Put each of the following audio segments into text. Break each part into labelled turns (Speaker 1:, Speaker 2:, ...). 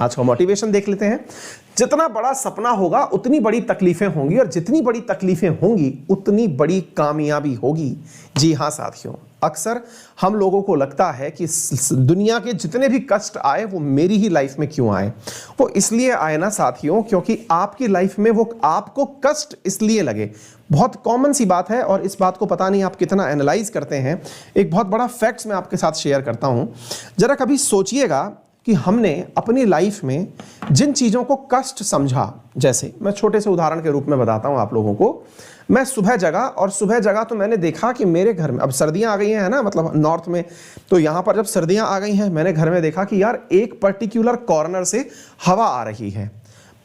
Speaker 1: आज का मोटिवेशन देख लेते हैं। जितना बड़ा सपना होगा उतनी बड़ी तकलीफें होंगी, और जितनी बड़ी तकलीफें होंगी उतनी बड़ी कामयाबी होगी। जी हाँ साथियों, अक्सर हम लोगों को लगता है कि दुनिया के जितने भी कष्ट आए वो मेरी ही लाइफ में क्यों आए। वो इसलिए आए ना साथियों, क्योंकि आपकी लाइफ में वो आपको कष्ट इसलिए लगे। बहुत कॉमन सी बात है, और इस बात को पता नहीं आप कितना एनालाइज करते हैं। एक बहुत बड़ा फैक्ट्स मैं आपके साथ शेयर करता हूं। जरा कभी सोचिएगा कि हमने अपनी लाइफ में जिन चीज़ों को कष्ट समझा, जैसे मैं छोटे से उदाहरण के रूप में बताता हूं आप लोगों को। मैं सुबह जगा तो मैंने देखा कि मेरे घर में अब सर्दियां आ गई हैं ना, मतलब नॉर्थ में, तो यहाँ पर जब सर्दियां आ गई हैं मैंने घर में देखा कि यार एक पर्टिकुलर कॉर्नर से हवा आ रही है।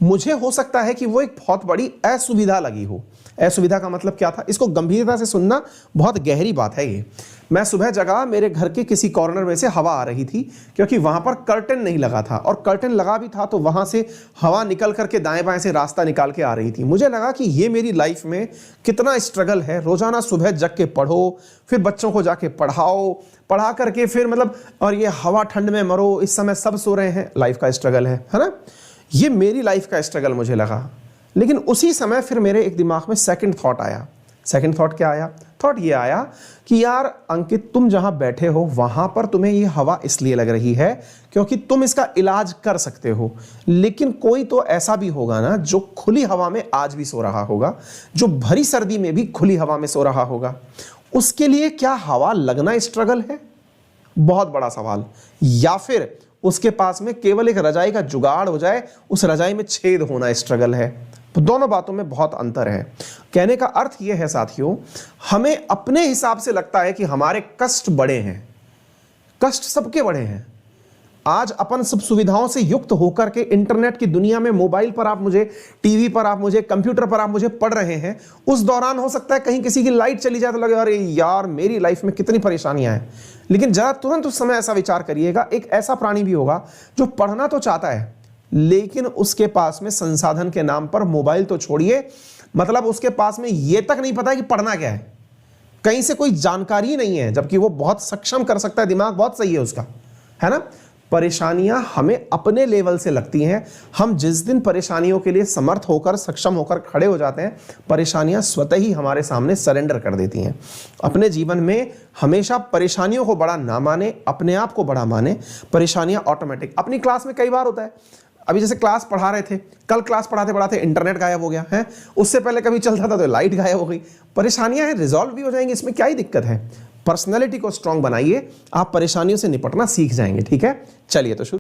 Speaker 1: मुझे हो सकता है कि वो एक बहुत बड़ी असुविधा लगी हो। असुविधा का मतलब क्या था, इसको गंभीरता से सुनना, बहुत गहरी बात है ये। मैं सुबह जगा, मेरे घर के किसी कॉर्नर में से हवा आ रही थी, क्योंकि वहां पर कर्टन नहीं लगा था, और कर्टन लगा भी था तो वहां से हवा निकल करके दाएं बाएं से रास्ता निकाल के आ रही थी। मुझे लगा कि ये मेरी लाइफ में कितना स्ट्रगल है। रोजाना सुबह जग के पढ़ो, फिर बच्चों को जाके पढ़ाओ, पढ़ा करके फिर मतलब, और ये हवा ठंड में मरो, इस समय सब सो रहे हैं, लाइफ का स्ट्रगल है ना। ये मेरी लाइफ का स्ट्रगल मुझे लगा। लेकिन उसी समय फिर मेरे एक दिमाग में सेकंड थॉट आया। सेकंड थॉट क्या आया? थॉट ये आया कि यार अंकित, तुम जहां बैठे हो वहां पर तुम्हें ये हवा इसलिए लग रही है क्योंकि तुम इसका इलाज कर सकते हो। लेकिन कोई तो ऐसा भी होगा ना जो खुली हवा में आज भी सो रहा होगा, जो भरी सर्दी में भी खुली हवा में सो रहा होगा। उसके लिए क्या हवा लगना स्ट्रगल है? बहुत बड़ा सवाल। या फिर उसके पास में केवल एक रजाई का जुगाड़ हो जाए, उस रजाई में छेद होना स्ट्रगल है? तो दोनों बातों में बहुत अंतर है। कहने का अर्थ यह है साथियों, हमें अपने हिसाब से लगता है कि हमारे कष्ट बड़े हैं। कष्ट सबके बड़े हैं। आज अपन सब सुविधाओं से युक्त होकर के इंटरनेट की दुनिया में, मोबाइल पर आप मुझे, टीवी पर आप मुझे, कंप्यूटर पर आप मुझे पढ़ रहे हैं, उस दौरान हो सकता है कहीं किसी की लाइट चली जाए तो लगे अरे यार मेरी लाइफ में कितनी परेशानियां हैं। लेकिन जरा तुरंत उस समय ऐसा विचार करिएगा, एक ऐसा प्राणी भी होगा जो पढ़ना तो चाहता है, लेकिन उसके पास में संसाधन के नाम पर, मोबाइल तो छोड़िए, मतलब उसके पास में यह तक नहीं पता है कि पढ़ना क्या है, कहीं से कोई जानकारी नहीं है, जबकि वो बहुत सक्षम कर सकता है, दिमाग बहुत सही है उसका, है ना। परेशानियां हमें अपने लेवल से लगती हैं। हम जिस दिन परेशानियों के लिए समर्थ होकर, सक्षम होकर खड़े हो जाते हैं, परेशानियां स्वतः ही हमारे सामने सरेंडर कर देती हैं। अपने जीवन में हमेशा परेशानियों को बड़ा ना माने, अपने आप को बड़ा माने। परेशानियां ऑटोमेटिक, अपनी क्लास में कई बार होता है, अभी जैसे क्लास पढ़ा रहे थे, कल क्लास पढ़ाते पढ़ाते इंटरनेट गायब हो गया है, उससे पहले कभी चलता था तो लाइट गायब हो गई। परेशानियां हैं, रिजॉल्व भी हो जाएंगी, इसमें क्या ही दिक्कत है। पर्सनैलिटी को स्ट्रांग बनाइए, आप परेशानियों से निपटना सीख जाएंगे। ठीक है, चलिए तो शुरू